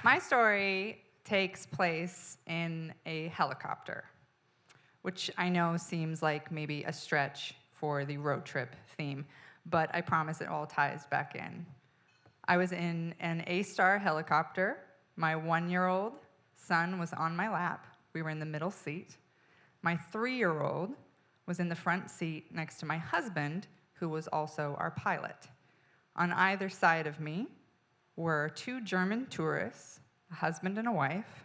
My story takes place in a helicopter, which I know seems like maybe a stretch for the road trip theme, but I promise it all ties back in. I was in an A-Star helicopter. My 1-year-old son was on my lap. We were in the middle seat. My 3-year-old was in the front seat next to my husband, who was also our pilot. On either side of me were 2 German tourists, a husband and a wife,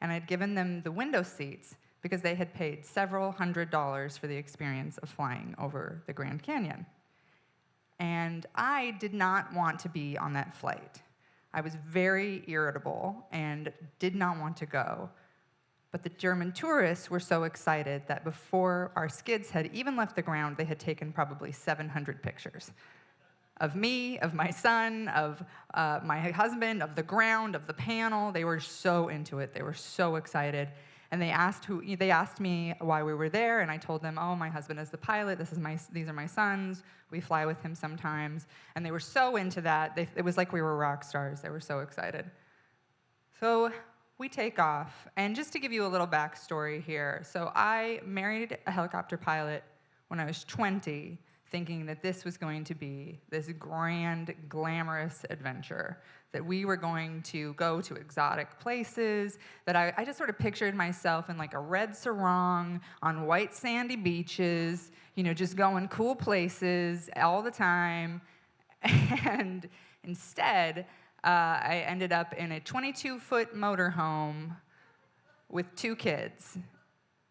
and I'd given them the window seats because they had paid several $100s for the experience of flying over the Grand Canyon. And I did not want to be on that flight. I was very irritable and did not want to go. But the German tourists were so excited that before our skids had even left the ground, they had taken probably 700 pictures of me, of my son, of my husband, of the ground, of the panel. They were so into it. They were so excited. And they asked me why we were there, and I told them, oh, my husband is the pilot. These are my sons. We fly with him sometimes. And they were so into that. It was like we were rock stars. They were so excited. So we take off. And just to give you a little backstory here, so I married a helicopter pilot when I was 20, thinking that this was going to be this grand, glamorous adventure, that we were going to go to exotic places, that I just sort of pictured myself in like a red sarong on white sandy beaches, just going cool places all the time. And instead, I ended up in a 22-foot motorhome with 2 kids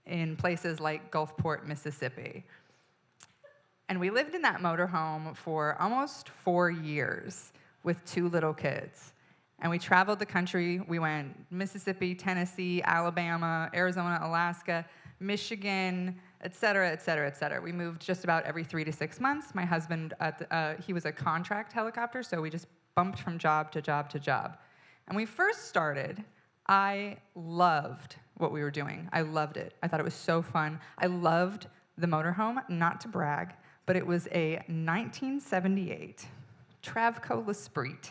in places like Gulfport, Mississippi. And we lived in that motorhome for almost 4 years with 2 little kids. And we traveled the country. We went Mississippi, Tennessee, Alabama, Arizona, Alaska, Michigan, et cetera, et cetera, et cetera. We moved just about every 3 to 6 months. My husband, he was a contract helicopter, so we just bumped from job to job to job. And when we first started, I loved what we were doing. I loved it. I thought it was so fun. I loved the motorhome, not to brag, but it was a 1978 Travco L'Esprit,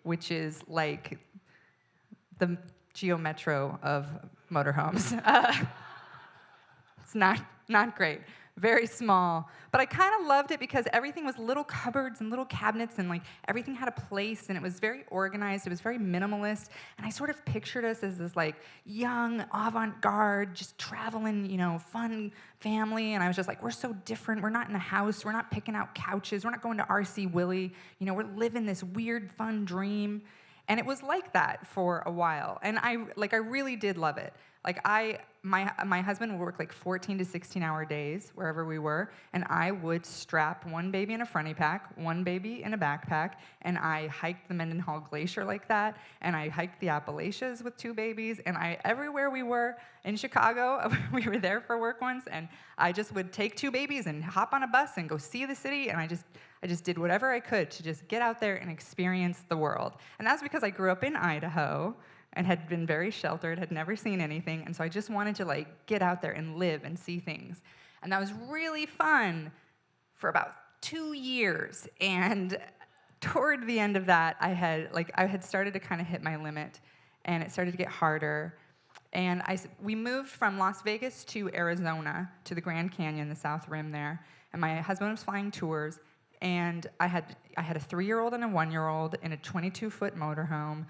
which is like the Geo Metro of motorhomes. It's not great. Very small. But I kind of loved it because everything was little cupboards and little cabinets, and like everything had a place, and it was very organized. It was very minimalist. And I sort of pictured us as this like young, avant-garde, just traveling, fun family. And I was just like, we're so different. We're not in a house. We're not picking out couches. We're not going to R.C. Willey. We're living this weird, fun dream. And it was like that for a while. And I really did love it. My husband would work like 14 to 16-hour days wherever we were, and I would strap one baby in a fronty pack, one baby in a backpack, and I hiked the Mendenhall Glacier like that, and I hiked the Appalachians with 2 babies, and everywhere we were in Chicago, we were there for work once, and I just would take 2 babies and hop on a bus and go see the city, and I just did whatever I could to just get out there and experience the world. And that's because I grew up in Idaho, and had been very sheltered, had never seen anything, and so I just wanted to get out there and live and see things. And that was really fun for about 2 years. And toward the end of that, I had started to kind of hit my limit, and it started to get harder. And we moved from Las Vegas to Arizona, to the Grand Canyon, the South Rim there, and my husband was flying tours, and I had a 3-year-old and a 1-year-old in a 22-foot motorhome.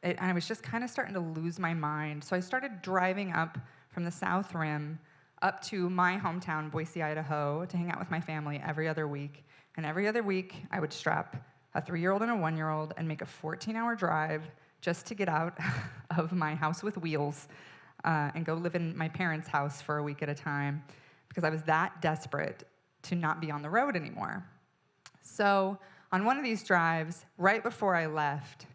And I was just kind of starting to lose my mind. So I started driving up from the South Rim up to my hometown, Boise, Idaho, to hang out with my family every other week. And every other week, I would strap a 3-year-old and a 1-year-old and make a 14-hour drive just to get out of my house with wheels and go live in my parents' house for a week at a time because I was that desperate to not be on the road anymore. So on one of these drives, right before I left,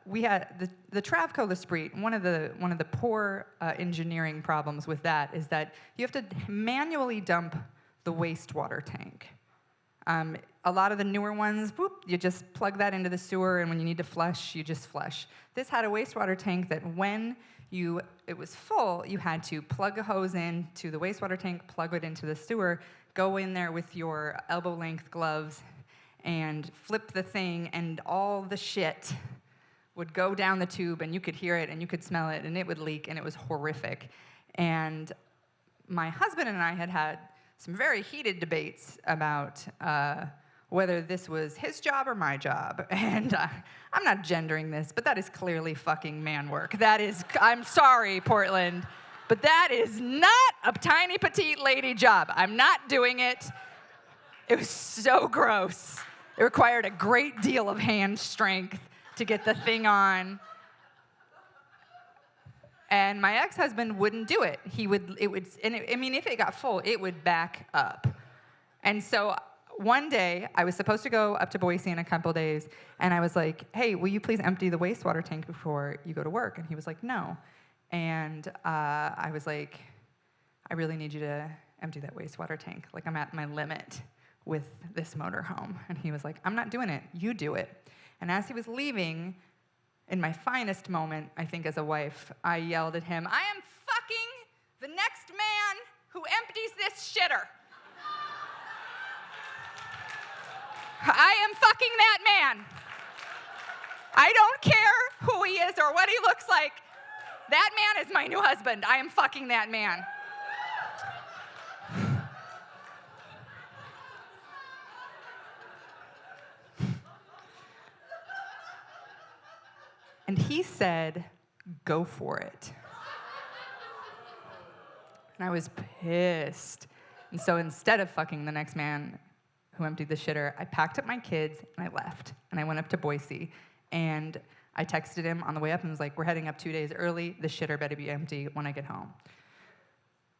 we had the Travco L'Esprit. One of the poor engineering problems with that is that you have to manually dump the wastewater tank. A lot of the newer ones, you just plug that into the sewer, and when you need to flush, you just flush. This had a wastewater tank that when it was full, you had to plug a hose in to the wastewater tank, plug it into the sewer, go in there with your elbow-length gloves, and flip the thing, and all the shit would go down the tube, and you could hear it, and you could smell it, and it would leak, and it was horrific. And my husband and I had had some very heated debates about whether this was his job or my job. And I'm not gendering this, but that is clearly fucking man work. That is, I'm sorry, Portland, but that is not a tiny petite lady job. I'm not doing it. It was so gross. It required a great deal of hand strength to get the thing on. And my ex-husband wouldn't do it. If it got full, it would back up. And so one day, I was supposed to go up to Boise in a couple days, and I was like, hey, will you please empty the wastewater tank before you go to work? And he was like, no. And I was like, I really need you to empty that wastewater tank. Like, I'm at my limit with this motorhome. And he was like, I'm not doing it. You do it. And as he was leaving, in my finest moment, I think as a wife, I yelled at him, I am fucking the next man who empties this shitter. I am fucking that man. I don't care who he is or what he looks like. That man is my new husband. I am fucking that man. And he said, go for it. And I was pissed. And so instead of fucking the next man who emptied the shitter, I packed up my kids and I left. And I went up to Boise. And I texted him on the way up and was like, we're heading up 2 days early. The shitter better be empty when I get home.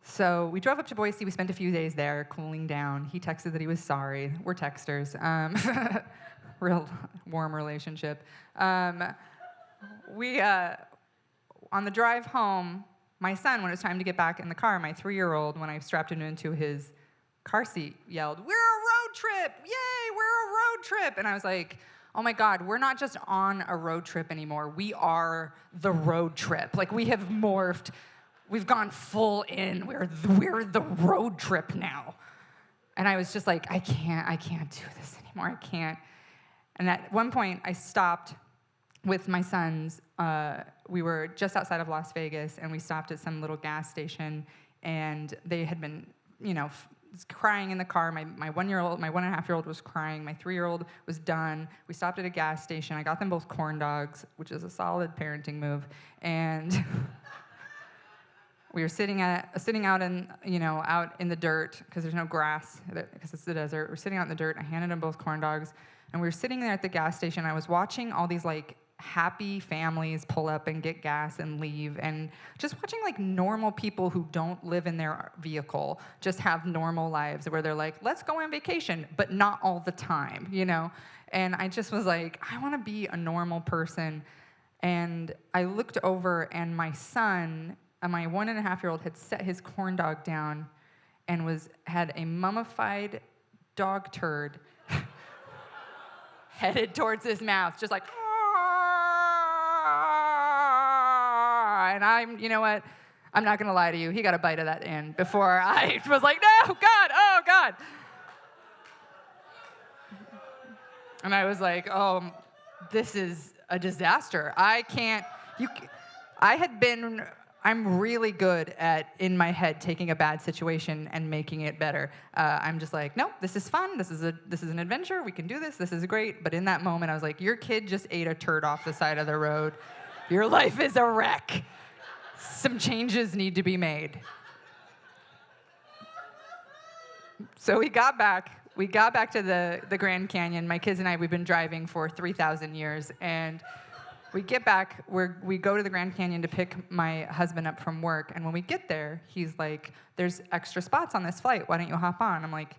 So we drove up to Boise. We spent a few days there cooling down. He texted that he was sorry. We're texters. Real warm relationship. On the drive home, my son, when it was time to get back in the car, my 3-year-old, when I strapped him into his car seat, yelled, we're a road trip! Yay, we're a road trip! And I was like, oh my God, we're not just on a road trip anymore. We are the road trip. Like, we have morphed. We've gone full in. We're the road trip now. And I was just like, I can't do this anymore. I can't. And at one point, I stopped with my sons. We were just outside of Las Vegas, and we stopped at some little gas station, and they had been, crying in the car. My 1-year-old, my 1.5-year-old was crying. My 3-year-old was done. We stopped at a gas station. I got them both corn dogs, which is a solid parenting move, and we were sitting out in out in the dirt because there's no grass because it's the desert. We're sitting out in the dirt. I handed them both corn dogs, and we were sitting there at the gas station. I was watching all these happy families pull up and get gas and leave, and just watching normal people who don't live in their vehicle just have normal lives where they're like, let's go on vacation, but not all the time, And I just was like, I want to be a normal person. And I looked over, and my son, my 1.5-year-old, had set his corn dog down and had a mummified dog turd headed towards his mouth, just like, and you know what? I'm not going to lie to you. He got a bite of that in before I was like, no, God, oh, God. And I was like, oh, this is a disaster. I'm really good at, in my head, taking a bad situation and making it better. I'm just like, nope, this is fun. This is an adventure. We can do this. This is great. But in that moment, I was like, your kid just ate a turd off the side of the road. Your life is a wreck. Some changes need to be made. So we got back to the Grand Canyon. My kids and I, we've been driving for 3,000 years. And we get back, we go to the Grand Canyon to pick my husband up from work. And when we get there, he's like, there's extra spots on this flight. Why don't you hop on? I'm like,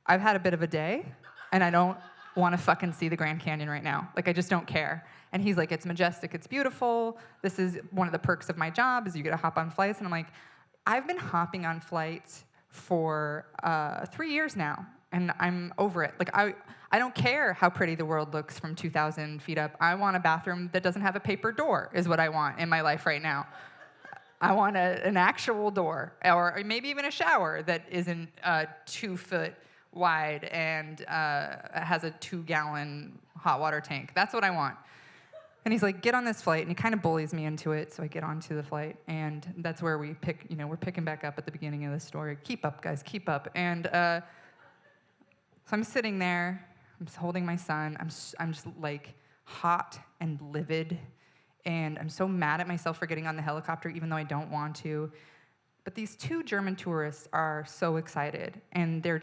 I've had a bit of a day, and I don't want to fucking see the Grand Canyon right now. I just don't care. And he's like, it's majestic, it's beautiful. This is one of the perks of my job is you get to hop on flights. And I'm like, I've been hopping on flights for 3 years now, and I'm over it. I don't care how pretty the world looks from 2,000 feet up. I want a bathroom that doesn't have a paper door is what I want in my life right now. I want an actual door, or maybe even a shower that isn't 2 foot wide and has a 2-gallon hot water tank. That's what I want. And he's like, get on this flight. And he kind of bullies me into it. So I get onto the flight. And that's where we pick, we're picking back up at the beginning of the story. Keep up, guys, keep up. And so I'm sitting there. I'm just holding my son. I'm just like hot and livid. And I'm so mad at myself for getting on the helicopter, even though I don't want to. But these 2 German tourists are so excited, and they're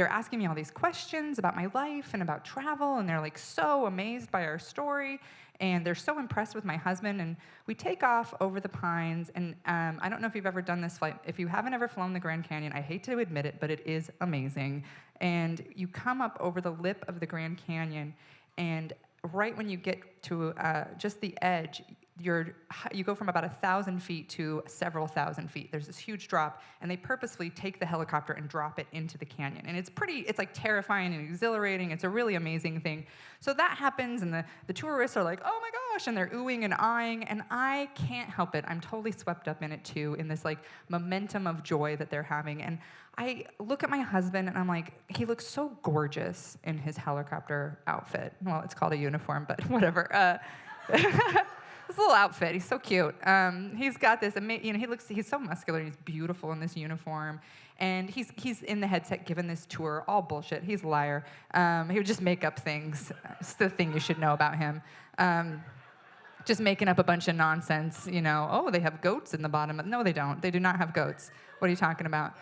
asking me all these questions about my life and about travel, and they're like so amazed by our story, and they're so impressed with my husband, and we take off over the pines, and I don't know if you've ever done this flight. If you haven't ever flown the Grand Canyon, I hate to admit it, but it is amazing, and you come up over the lip of the Grand Canyon, and right when you get to just the edge, you go from about 1,000 feet to several thousand feet. There's this huge drop, and they purposefully take the helicopter and drop it into the canyon. And it's like terrifying and exhilarating. It's a really amazing thing. So that happens, and the tourists are like, oh my gosh, and they're oohing and aahing, and I can't help it. I'm totally swept up in it too, in this like momentum of joy that they're having. And I look at my husband, and I'm like, he looks so gorgeous in his helicopter outfit. Well, it's called a uniform, but whatever. This little outfit, he's so cute. He's got this amazing, he's so muscular, and he's beautiful in this uniform. And he's in the headset giving this tour, all bullshit. He's a liar. He would just make up things. It's the thing you should know about him. Just making up a bunch of nonsense, Oh, they have goats in the bottom. No, they don't. They do not have goats. What are you talking about?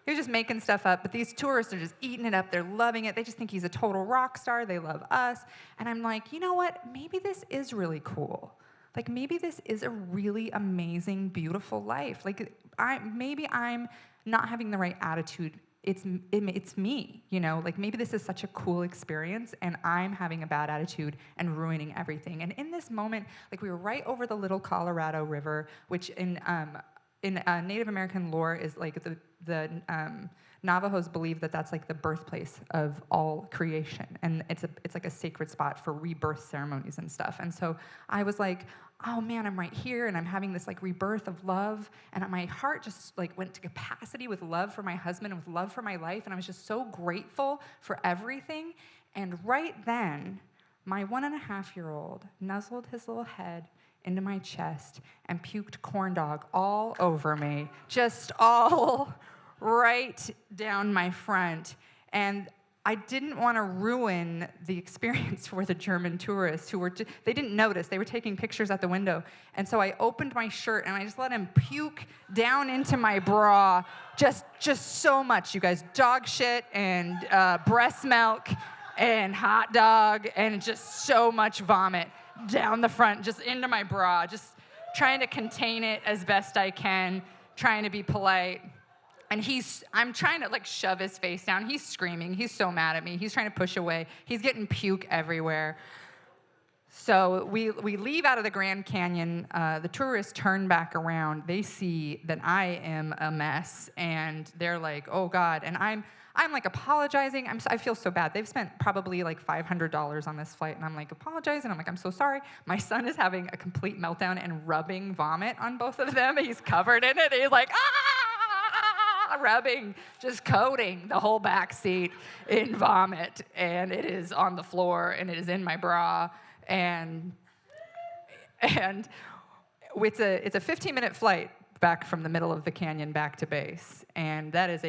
He was just making stuff up, but these tourists are just eating it up. They're loving it. They just think he's a total rock star. They love us. And I'm like, you know what? Maybe this is really cool. Like, maybe this is a really amazing, beautiful life. Like, maybe I'm not having the right attitude. It's me, Like, maybe this is such a cool experience, and I'm having a bad attitude and ruining everything. And in this moment, like, we were right over the Little Colorado River, which in Native American lore is like the Navajos believe that that's like the birthplace of all creation, and it's like a sacred spot for rebirth ceremonies and stuff. And so I was like, oh man, I'm right here, and I'm having this like rebirth of love, and my heart just like went to capacity with love for my husband and with love for my life, and I was just so grateful for everything. And right then, my 1.5-year-old nuzzled his little head into my chest and puked corn dog all over me, just all right down my front. And I didn't want to ruin the experience for the German tourists who they didn't notice. They were taking pictures at the window. And so I opened my shirt and I just let him puke down into my bra. Just so much, you guys. Dog shit and breast milk and hot dog and just so much vomit down the front, just into my bra, just trying to contain it as best I can, trying to be polite. And I'm trying to like shove his face down. He's screaming. He's so mad at me. He's trying to push away. He's getting puke everywhere. So we leave out of the Grand Canyon. The tourists turn back around. They see that I am a mess, and they're like, "Oh God!" And I'm like apologizing. I feel so bad. They've spent probably like $500 on this flight, and I'm like apologizing. I'm like, I'm so sorry. My son is having a complete meltdown and rubbing vomit on both of them. He's covered in it. He's like, rubbing, just coating the whole back seat in vomit, and it is on the floor, and it is in my bra, and it's a 15-minute flight back from the middle of the canyon back to base, and that is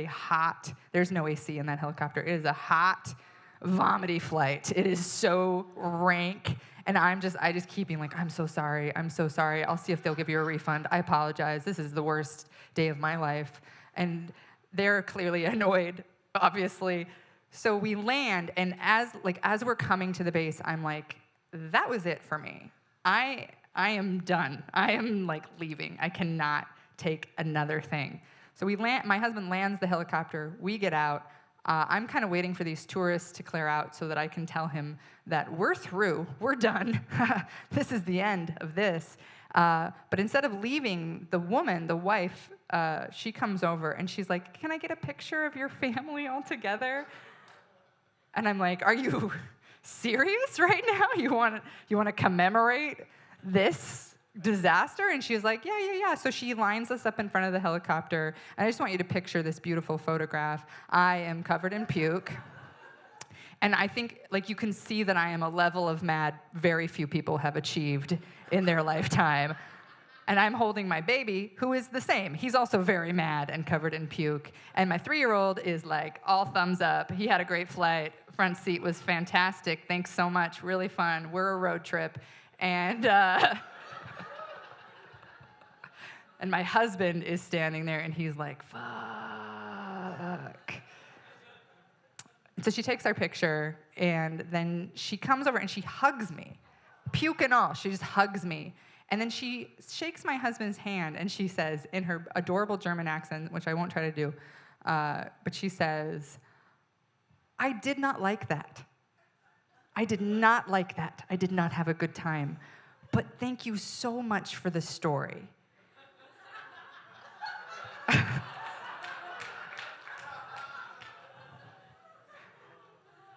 there's no AC in that helicopter. It is a hot, vomity flight. It is so rank, and I just keep being like, I'm so sorry, I'll see if they'll give you a refund. I apologize. This is the worst day of my life. And they're clearly annoyed, obviously. So we land, and as we're coming to the base, I'm like, that was it for me. I am done. I am like leaving. I cannot take another thing. So we land. My husband lands the helicopter. We get out. I'm kind of waiting for these tourists to clear out so that I can tell him that we're through. We're done. This is the end of this. But instead of leaving, the wife, she comes over and she's like, "Can I get a picture of your family all together?" And I'm like, "Are you serious right now? You want to commemorate this disaster? And she was like, yeah, yeah, yeah. So she lines us up in front of the helicopter. And I just want you to picture this beautiful photograph. I am covered in puke. And I think, like, you can see that I am a level of mad very few people have achieved in their lifetime. And I'm holding my baby, who is the same. He's also very mad and covered in puke. And my 3-year-old is like all thumbs up. He had a great flight. Front seat was fantastic. Thanks so much. Really fun. We're a road trip. And and my husband is standing there, and he's like, fuck. So she takes our picture, and then she comes over and she hugs me. Puke and all, she just hugs me. And then she shakes my husband's hand, and she says, in her adorable German accent, which I won't try to do, but she says, I did not like that. I did not like that. I did not have a good time. But thank you so much for the story.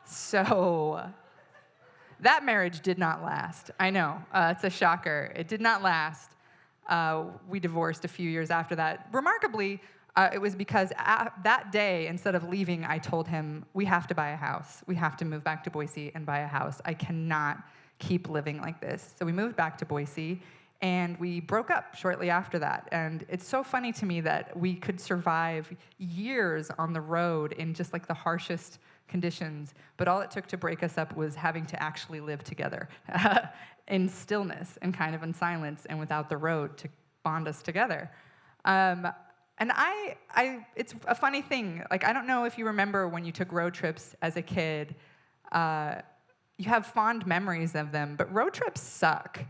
So that marriage did not last. I know, it's a shocker. It did not last. We divorced a few years after that. Remarkably, it was because that day, instead of leaving, I told him, we have to buy a house. We have to move back to Boise and buy a house. I cannot keep living like this. So we moved back to Boise, and we broke up shortly after that. And it's so funny to me that we could survive years on the road in just like the harshest conditions, but all it took to break us up was having to actually live together in stillness and kind of in silence and without the road to bond us together. And it's a funny thing. Like, I don't know if you remember when you took road trips as a kid. You have fond memories of them, but road trips suck.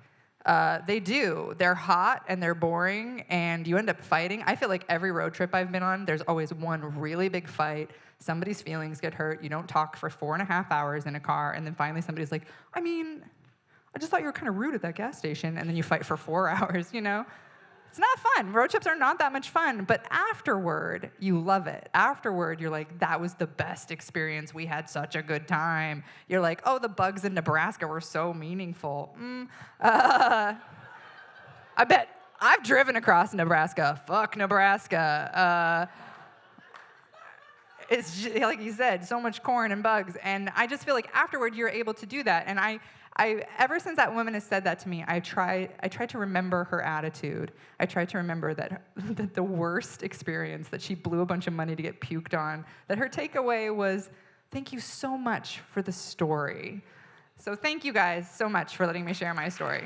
They do. They're hot and they're boring, and you end up fighting. I feel like every road trip I've been on, there's always one really big fight. Somebody's feelings get hurt. You don't talk for 4.5 hours in a car, and then finally somebody's like, I mean, I just thought you were kind of rude at that gas station, and then you fight for 4 hours, you know? It's not fun. Road trips are not that much fun, but afterward, you love it. Afterward, you're like, that was the best experience. We had such a good time. You're like, oh, the bugs in Nebraska were so meaningful. I bet I've driven across Nebraska. Fuck Nebraska. It's just, like you said, so much corn and bugs. And I just feel like afterward, you're able to do that. And I ever since that woman has said that to me, I try to remember her attitude. I try to remember that the worst experience, that she blew a bunch of money to get puked on, that her takeaway was, thank you so much for the story. So thank you guys so much for letting me share my story.